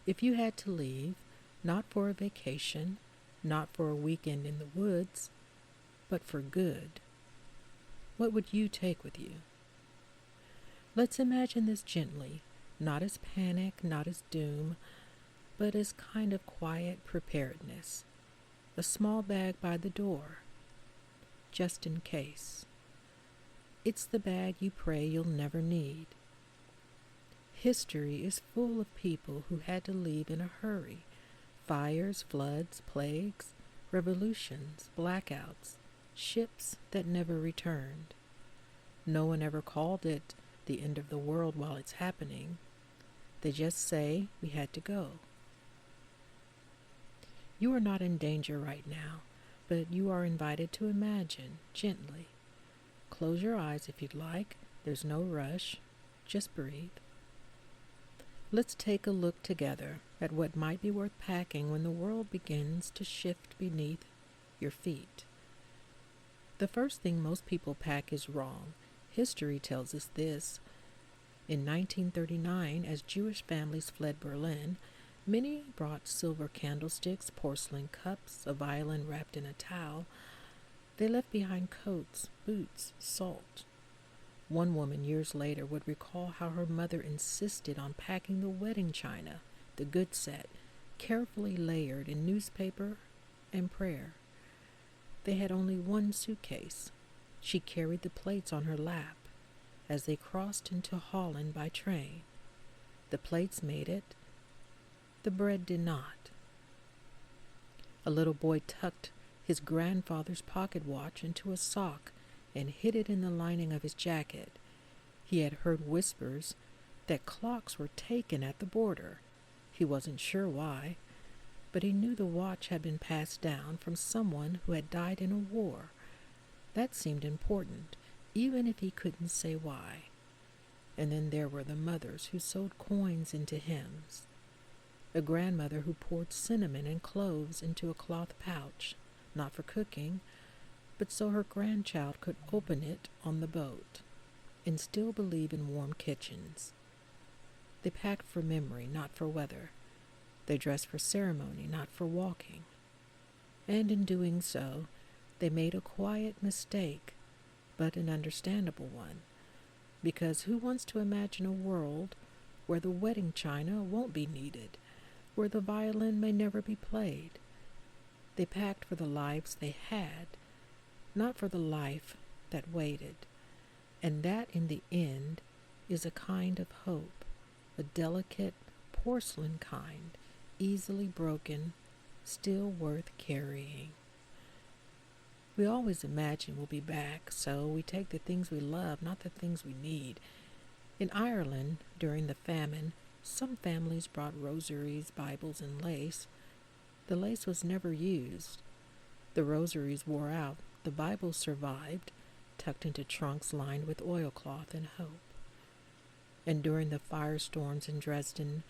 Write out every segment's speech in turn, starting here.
If you had to leave, not for a vacation, not for a weekend in the woods, but for good, what would you take with you? Let's imagine this gently, not as panic, not as doom, but as kind of quiet preparedness. A small bag by the door, just in case. It's the bag you pray you'll never need. History is full of people who had to leave in a hurry. Fires, floods, plagues, revolutions, blackouts, ships that never returned. No one ever called it the end of the world while it's happening. They just say we had to go. You are not in danger right now, but you are invited to imagine gently. Close your eyes if you'd like. There's no rush. Just breathe. Let's take a look together at what might be worth packing when the world begins to shift beneath your feet. The first thing most people pack is wrong. History tells us this. In 1939, as Jewish families fled Berlin, many brought silver candlesticks, porcelain cups, a violin wrapped in a towel. They left behind coats, boots, salt. One woman years later would recall how her mother insisted on packing the wedding china, the good set, carefully layered in newspaper and prayer. They had only one suitcase. She carried the plates on her lap as they crossed into Holland by train. The plates made it. The bread did not. A little boy tucked his grandfather's pocket watch into a sock and hid it in the lining of his jacket. He had heard whispers that clocks were taken at the border. He wasn't sure why, but he knew the watch had been passed down from someone who had died in a war. That seemed important, even if he couldn't say why. And then there were the mothers who sewed coins into hymns. A grandmother who poured cinnamon and cloves into a cloth pouch, not for cooking, but so her grandchild could open it on the boat and still believe in warm kitchens. They packed for memory, not for weather. They dressed for ceremony, not for walking. And in doing so, they made a quiet mistake, but an understandable one, because who wants to imagine a world where the wedding china won't be needed, where the violin may never be played? They packed for the lives they had, not for the life that waited. And that, in the end, is a kind of hope, a delicate porcelain kind, easily broken, still worth carrying. We always imagine we'll be back, so we take the things we love, not the things we need. In Ireland, during the famine, some families brought rosaries, Bibles, and lace. The lace was never used. The rosaries wore out. The Bibles survived, tucked into trunks lined with oilcloth and hope. And during the firestorms in Dresden,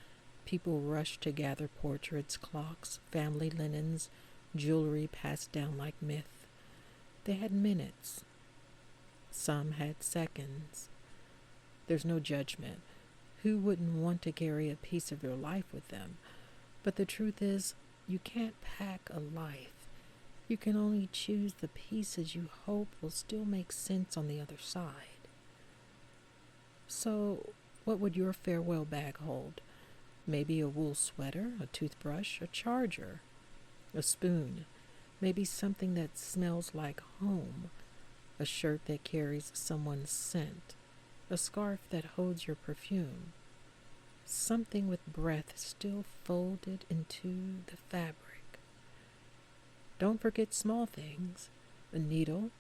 people rushed to gather portraits, clocks, family linens, jewelry passed down like myth. They had minutes. Some had seconds. There's no judgment. Who wouldn't want to carry a piece of your life with them? But the truth is, you can't pack a life. You can only choose the pieces you hope will still make sense on the other side. So, what would your farewell bag hold? Maybe a wool sweater, a toothbrush, a charger, a spoon, maybe something that smells like home, a shirt that carries someone's scent, a scarf that holds your perfume, something with breath still folded into the fabric. Don't forget small things, a needle,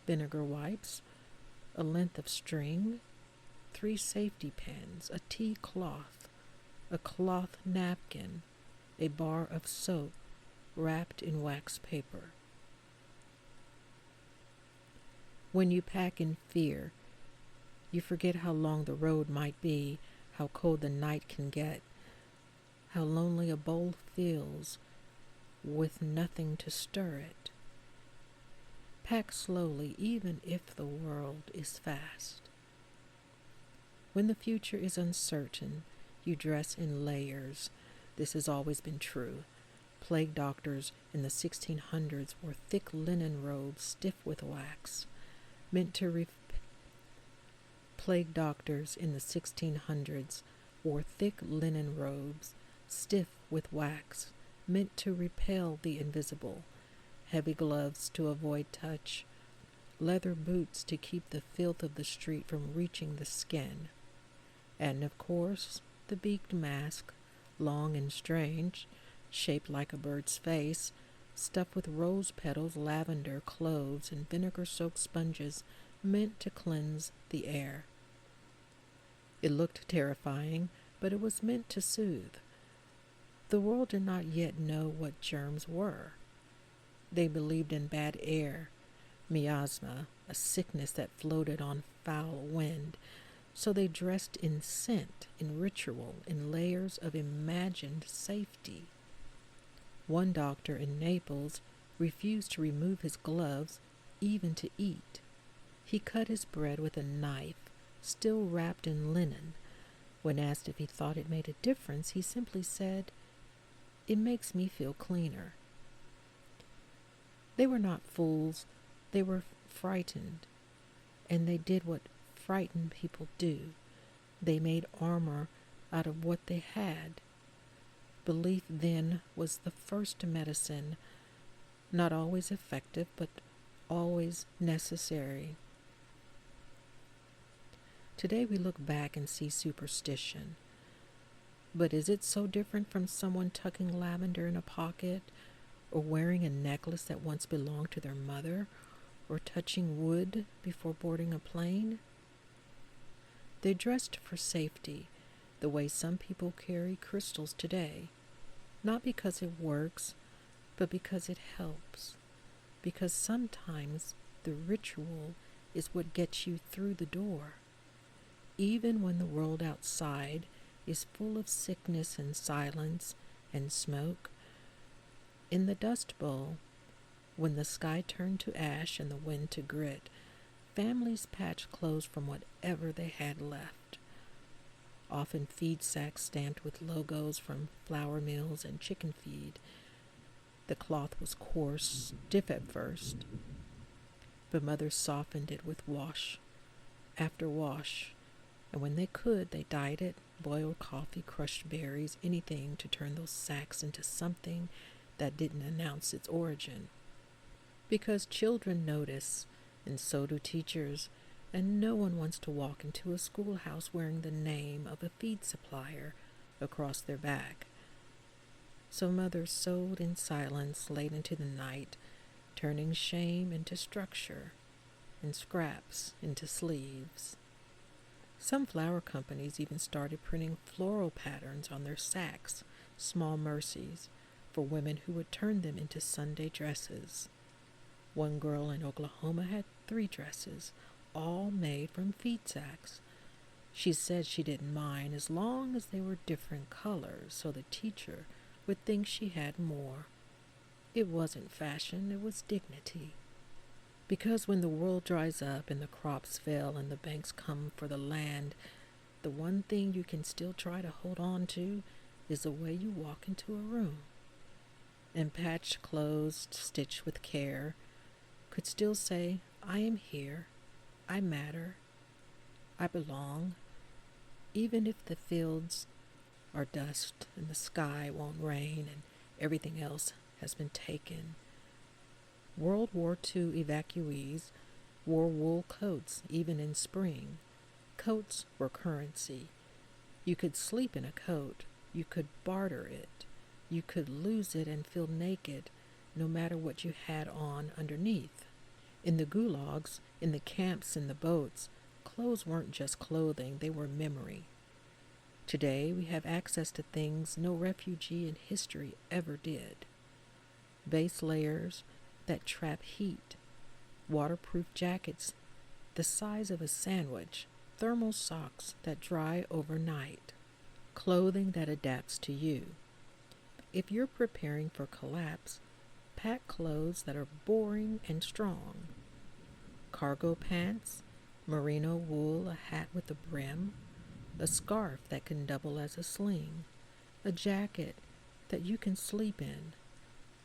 vinegar wipes, a length of string, 3 safety pins, a tea cloth, a cloth napkin, a bar of soap wrapped in wax paper. When you pack in fear, you forget how long the road might be, how cold the night can get, how lonely a bowl feels with nothing to stir it. Pack slowly, even if the world is fast. When the future is uncertain, you dress in layers. This has always been true. Plague doctors in the 1600s wore thick linen robes stiff with wax, meant to Plague doctors in the 1600s wore thick linen robes, stiff with wax, meant to repel the invisible, heavy gloves to avoid touch, leather boots to keep the filth of the street from reaching the skin, and of course the beaked mask, long and strange, shaped like a bird's face, stuffed with rose petals, lavender, cloves, and vinegar-soaked sponges meant to cleanse the air. It looked terrifying, but it was meant to soothe. The world did not yet know what germs were. They believed in bad air, miasma, a sickness that floated on foul wind, so they dressed in scent, in ritual, in layers of imagined safety. One doctor in Naples refused to remove his gloves, even to eat. He cut his bread with a knife, still wrapped in linen. When asked if he thought it made a difference, he simply said, "It makes me feel cleaner." They were not fools, they were frightened, and they did what frightened people do. They made armor out of what they had. Belief then was the first medicine, not always effective, but always necessary. Today we look back and see superstition. But is it so different from someone tucking lavender in a pocket, or wearing a necklace that once belonged to their mother, or touching wood before boarding a plane? They dressed for safety, the way some people carry crystals today, not because it works, but because it helps, because sometimes the ritual is what gets you through the door. Even when the world outside is full of sickness and silence and smoke, in the Dust Bowl, when the sky turned to ash and the wind to grit, families patched clothes from whatever they had left. Often feed sacks stamped with logos from flour mills and chicken feed. The cloth was coarse, stiff at first, but mothers softened it with wash after wash, and when they could, they dyed it, boiled coffee, crushed berries, anything to turn those sacks into something that didn't announce its origin. Because children notice, and so do teachers, and no one wants to walk into a schoolhouse wearing the name of a feed supplier across their back. So mothers sewed in silence late into the night, turning shame into structure, and scraps into sleeves. Some flower companies even started printing floral patterns on their sacks, small mercies, for women who would turn them into Sunday dresses. One girl in Oklahoma had 3 dresses, all made from feed sacks. She said she didn't mind as long as they were different colors, so the teacher would think she had more. It wasn't fashion, it was dignity. Because when the world dries up and the crops fail and the banks come for the land, the one thing you can still try to hold on to is the way you walk into a room. And patched clothes, stitched with care, could still say, "I am here, I matter, I belong," even if the fields are dust and the sky won't rain and everything else has been taken. World War II evacuees wore wool coats even in spring. Coats were currency. You could sleep in a coat. You could barter it. You could lose it and feel naked, no matter what you had on underneath. In the gulags, in the camps, in the boats, clothes weren't just clothing, they were memory. Today, we have access to things no refugee in history ever did. Base layers that trap heat, waterproof jackets the size of a sandwich, thermal socks that dry overnight, clothing that adapts to you. If you're preparing for collapse, pack clothes that are boring and strong. Cargo pants, merino wool, a hat with a brim, a scarf that can double as a sling, a jacket that you can sleep in,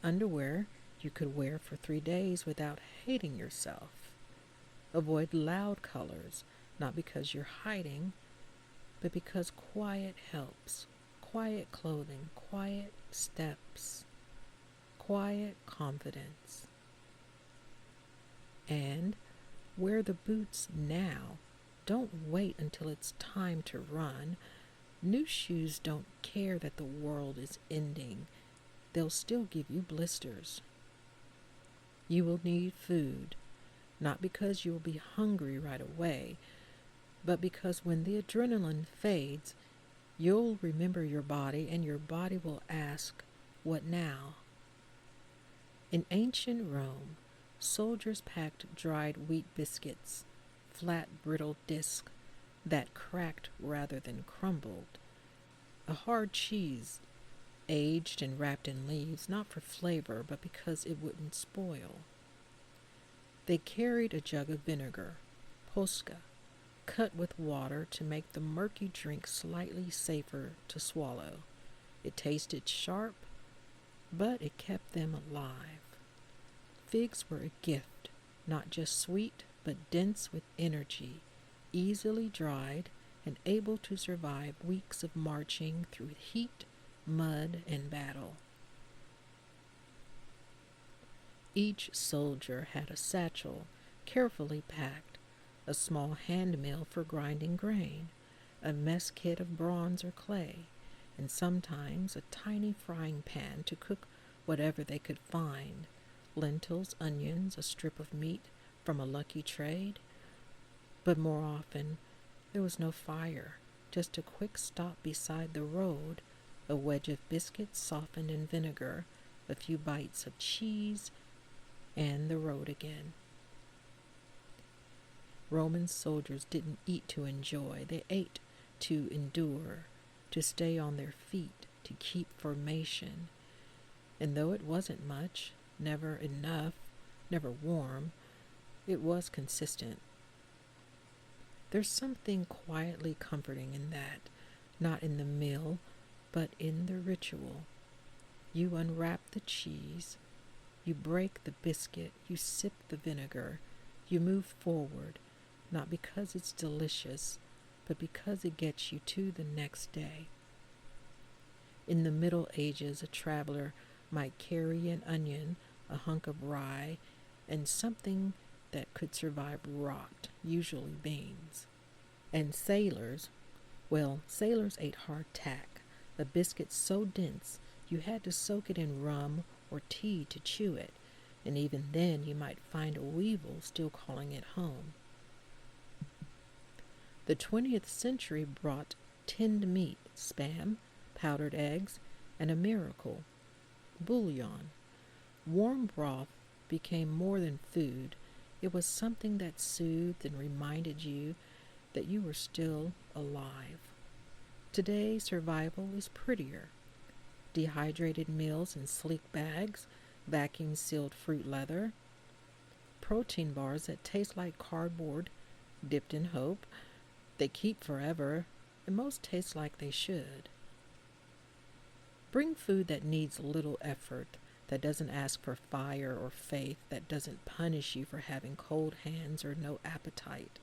underwear you could wear for 3 days without hating yourself. Avoid loud colors, not because you're hiding, but because quiet helps. Quiet clothing, quiet steps, quiet confidence. And wear the boots now. Don't wait until it's time to run. New shoes don't care that the world is ending. They'll still give you blisters. You will need food, not because you will be hungry right away, but because when the adrenaline fades, you'll remember your body and your body will ask, "What now?" In ancient Rome, soldiers packed dried wheat biscuits, flat, brittle discs that cracked rather than crumbled. A hard cheese, aged and wrapped in leaves, not for flavor, but because it wouldn't spoil. They carried a jug of vinegar, posca, cut with water to make the murky drink slightly safer to swallow. It tasted sharp, but it kept them alive. Figs were a gift, not just sweet, but dense with energy, easily dried and able to survive weeks of marching through heat, mud, and battle. Each soldier had a satchel, carefully packed, a small hand mill for grinding grain, a mess kit of bronze or clay, and sometimes a tiny frying pan to cook whatever they could find: lentils, onions, a strip of meat from a lucky trade. But more often, there was no fire, just a quick stop beside the road, a wedge of biscuits softened in vinegar, a few bites of cheese, and the road again. Roman soldiers didn't eat to enjoy, they ate to endure, to stay on their feet, to keep formation. And though it wasn't much, never enough, never warm, it was consistent. There's something quietly comforting in that, not in the meal, but in the ritual. You unwrap the cheese, you break the biscuit, you sip the vinegar, you move forward, not because it's delicious, but because it gets you to the next day. In the Middle Ages, a traveler might carry an onion, a hunk of rye, and something that could survive rot, usually beans. And sailors ate hardtack, a biscuit so dense you had to soak it in rum or tea to chew it, and even then you might find a weevil still calling it home. The 20th century brought tinned meat, spam, powdered eggs, and a miracle: bouillon. Warm broth became more than food. It was something that soothed and reminded you that you were still alive. Today, survival is prettier. Dehydrated meals in sleek bags, vacuum-sealed fruit leather, protein bars that taste like cardboard dipped in hope. They keep forever, and most taste like they should. Bring food that needs little effort, that doesn't ask for fire or faith, that doesn't punish you for having cold hands or no appetite.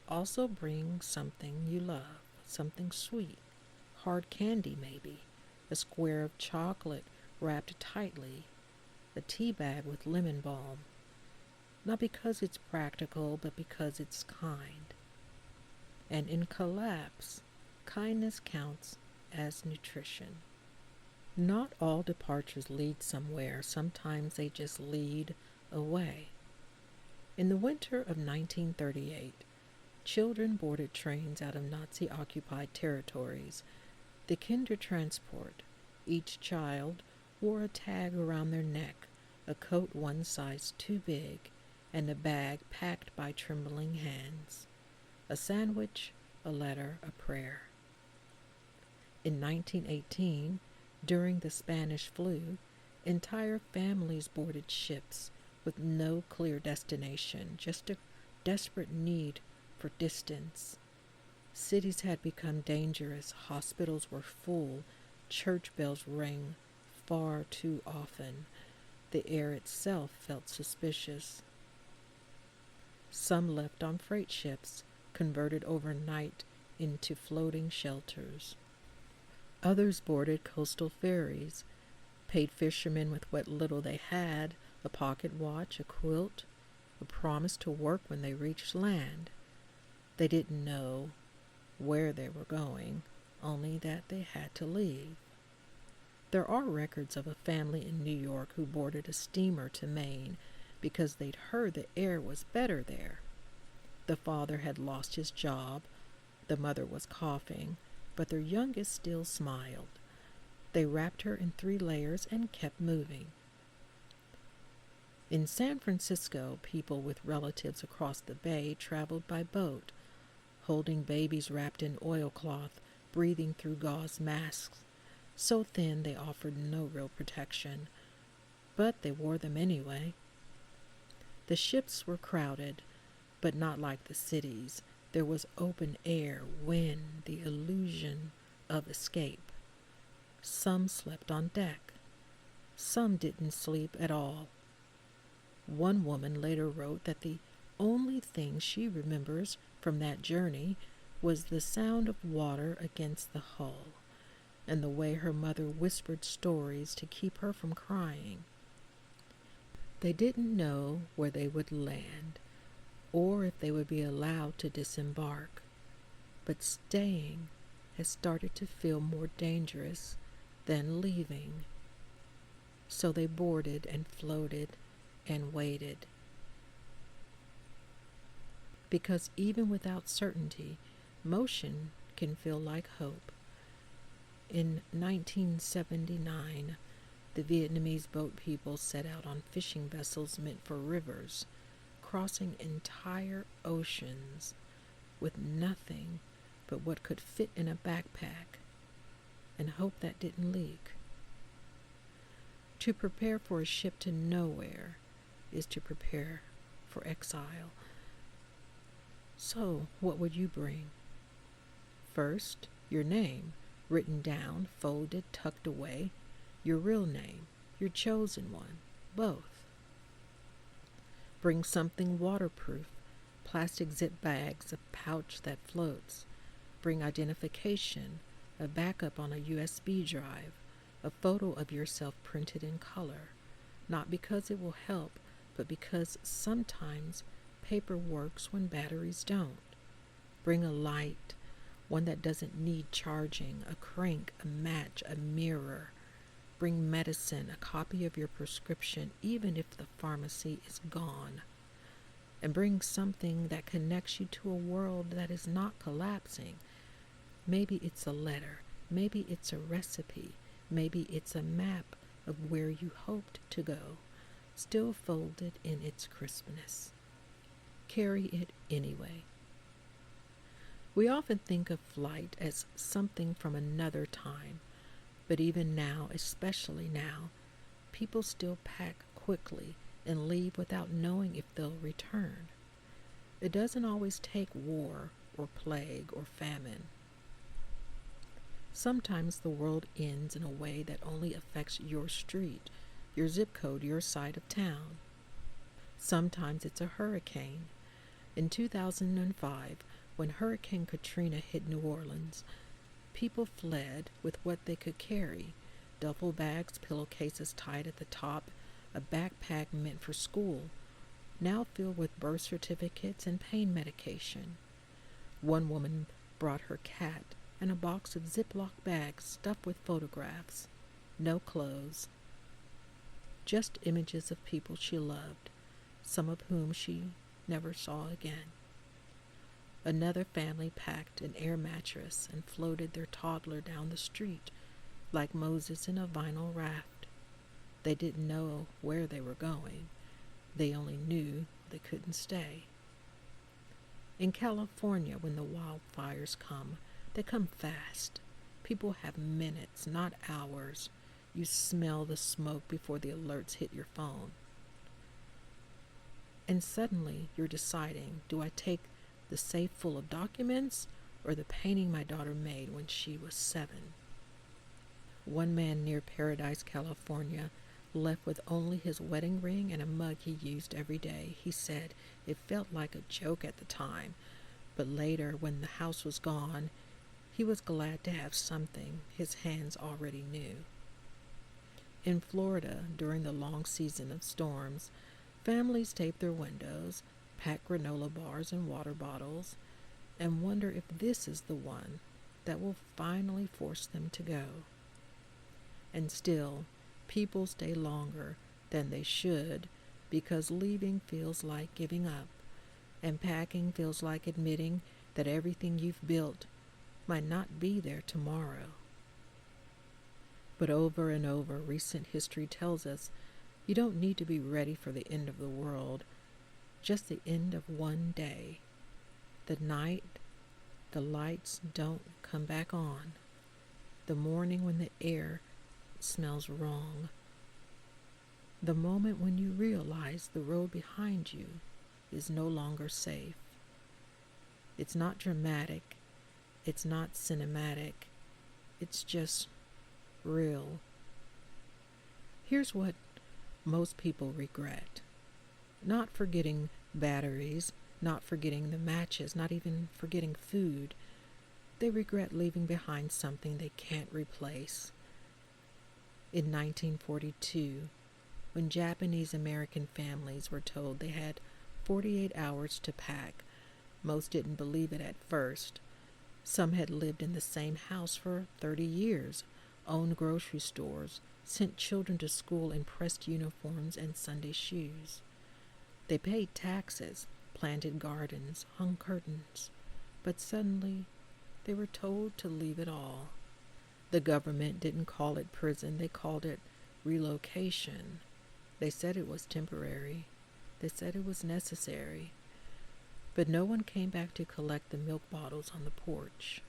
Also bring something you love, something sweet, hard candy maybe, a square of chocolate wrapped tightly, a tea bag with lemon balm. Not because it's practical, but because it's kind. And in collapse, kindness counts as nutrition. Not all departures lead somewhere. Sometimes they just lead away. In the winter of 1938, children boarded trains out of Nazi-occupied territories. The Kindertransport. Each child wore a tag around their neck, a coat one size too big, and a bag packed by trembling hands. A sandwich, a letter, a prayer. In 1918, during the Spanish flu, entire families boarded ships with no clear destination, just a desperate need for distance. Cities had become dangerous, hospitals were full, Church bells rang far too often. The air itself felt suspicious. Some left on freight ships, converted overnight into floating shelters. Others boarded coastal ferries, paid fishermen with what little they had, a pocket watch, a quilt, a promise to work when they reached land. They didn't know where they were going, only that they had to leave. There are records of a family in New York who boarded a steamer to Maine because they'd heard the air was better there. The father had lost his job, the mother was coughing, but their youngest still smiled. They wrapped her in 3 layers and kept moving. In San Francisco, people with relatives across the bay traveled by boat, holding babies wrapped in oilcloth, breathing through gauze masks, so thin they offered no real protection, but they wore them anyway. The ships were crowded, but not like the cities. There was open air, wind, the illusion of escape. Some slept on deck. Some didn't sleep at all. One woman later wrote that the only thing she remembers from that journey was the sound of water against the hull and the way her mother whispered stories to keep her from crying. They didn't know where they would land or if they would be allowed to disembark, but staying has started to feel more dangerous than leaving. So they boarded and floated and waited. Because even without certainty, motion can feel like hope. In 1979, the Vietnamese boat people set out on fishing vessels meant for rivers, crossing entire oceans with nothing but what could fit in a backpack, and hope that didn't leak. To prepare for a ship to nowhere is to prepare for exile. So, what would you bring? First, your name, written down, folded, tucked away. Your real name, your chosen one, both. Bring something waterproof, plastic zip bags, a pouch that floats. Bring identification, a backup on a USB drive, a photo of yourself printed in color, not because it will help, but because sometimes paper works when batteries don't. Bring a light, one that doesn't need charging, a crank, a match, a mirror. Bring medicine, a copy of your prescription, even if the pharmacy is gone. And bring something that connects you to a world that is not collapsing. Maybe it's a letter, maybe it's a recipe, maybe it's a map of where you hoped to go, still folded in its crispness. Carry it anyway. We often think of flight as something from another time, but even now, especially now, people still pack quickly and leave without knowing if they'll return. It doesn't always take war or plague or famine. Sometimes the world ends in a way that only affects your street, your zip code, your side of town. Sometimes it's a hurricane. In 2005, when Hurricane Katrina hit New Orleans, people fled with what they could carry: duffel bags, pillowcases tied at the top, a backpack meant for school, now filled with birth certificates and pain medication. One woman brought her cat and a box of Ziploc bags stuffed with photographs. No clothes, just images of people she loved, some of whom she never saw again. Another family packed an air mattress and floated their toddler down the street like Moses in a vinyl raft. They didn't know where they were going. They only knew they couldn't stay. In California, when the wildfires come, they come fast. People have minutes, not hours. You smell the smoke before the alerts hit your phone. And suddenly you're deciding, do I take the safe full of documents or the painting my daughter made when she was 7? One man near Paradise, California, left with only his wedding ring and a mug he used every day. He said it felt like a joke at the time, but later, when the house was gone, he was glad to have something his hands already knew. In Florida, during the long season of storms, families tape their windows, pack granola bars and water bottles, and wonder if this is the one that will finally force them to go. And still, people stay longer than they should because leaving feels like giving up, and packing feels like admitting that everything you've built might not be there tomorrow. But over and over, recent history tells us you don't need to be ready for the end of the world, just the end of one day. The night the lights don't come back on. The morning when the air smells wrong. The moment when you realize the road behind you is no longer safe. It's not dramatic. It's not cinematic. It's just real. Here's what most people regret. Not forgetting batteries, not forgetting the matches, not even forgetting food. They regret leaving behind something they can't replace. In 1942, when Japanese American families were told they had 48 hours to pack, most didn't believe it at first. Some had lived in the same house for 30 years, owned grocery stores, sent children to school in pressed uniforms and Sunday shoes. They paid taxes, planted gardens, hung curtains, but suddenly they were told to leave it all. The government didn't call it prison, they called it relocation. They said it was temporary. They said it was necessary. But no one came back to collect the milk bottles on the porch.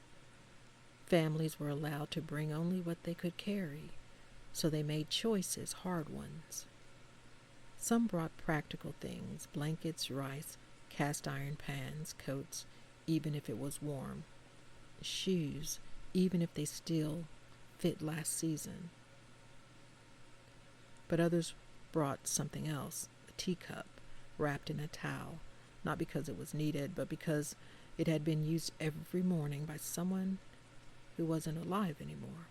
Families were allowed to bring only what they could carry, so they made choices, hard ones. Some brought practical things, blankets, rice, cast iron pans, coats, even if it was warm, shoes, even if they still fit last season. But others brought something else, a teacup wrapped in a towel, not because it was needed, but because it had been used every morning by someone who wasn't alive anymore.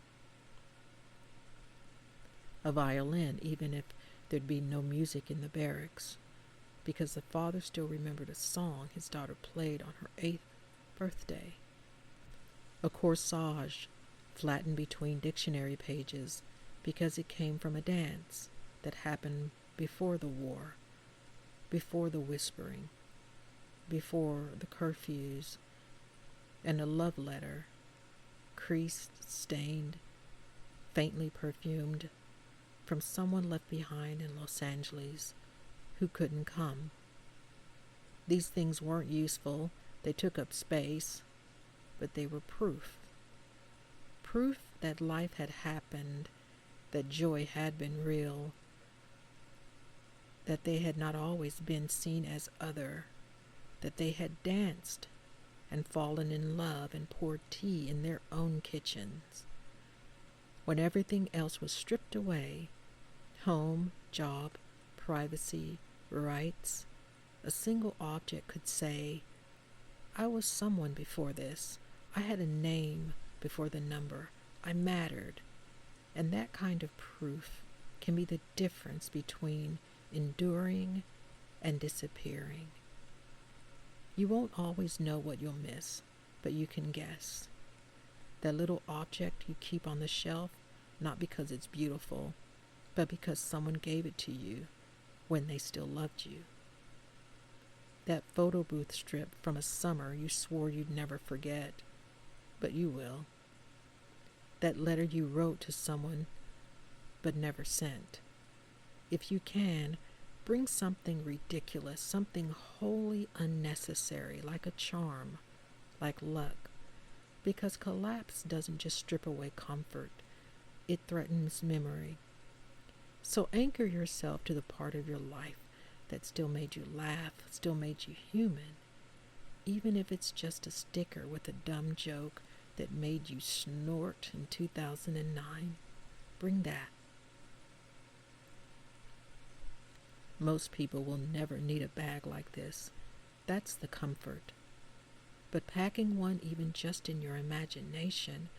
A violin, even if there'd be no music in the barracks, because the father still remembered a song his daughter played on her 8th birthday. A corsage flattened between dictionary pages because it came from a dance that happened before the war, before the whispering, before the curfews, and a love letter, creased, stained, faintly perfumed, from someone left behind in Los Angeles who couldn't come. These things weren't useful, they took up space, but they were proof. Proof that life had happened, that joy had been real, that they had not always been seen as other, that they had danced and fallen in love and poured tea in their own kitchens. When everything else was stripped away, home, job, privacy, rights, a single object could say, I was someone before this. I had a name before the number. I mattered. And that kind of proof can be the difference between enduring and disappearing. You won't always know what you'll miss, but you can guess. That little object you keep on the shelf, not because it's beautiful, but because someone gave it to you when they still loved you. That photo booth strip from a summer you swore you'd never forget, but you will. That letter you wrote to someone but never sent. If you can, bring something ridiculous, something wholly unnecessary, like a charm, like luck, because collapse doesn't just strip away comfort, it threatens memory. So anchor yourself to the part of your life that still made you laugh, still made you human, even if it's just a sticker with a dumb joke that made you snort in 2009. Bring that. Most people will never need a bag like this. That's the comfort. But packing one, even just in your imagination,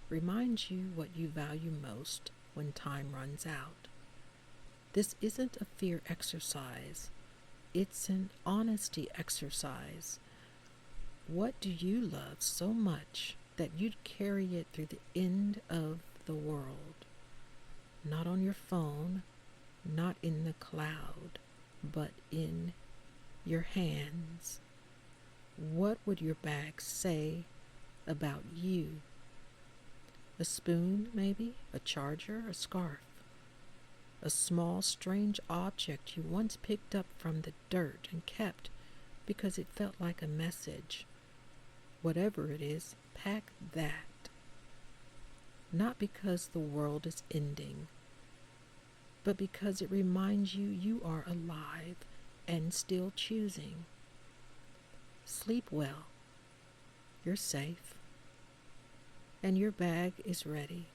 reminds you what you value most when time runs out. This isn't a fear exercise. It's an honesty exercise. What do you love so much that you'd carry it through the end of the world? Not on your phone, not in the cloud, but in your hands. What would your bag say about you? A spoon, maybe? A charger? A scarf? A small, strange object you once picked up from the dirt and kept because it felt like a message. Whatever it is, pack that. Not because the world is ending, but because it reminds you you are alive and still choosing. Sleep well. You're safe. And your bag is ready.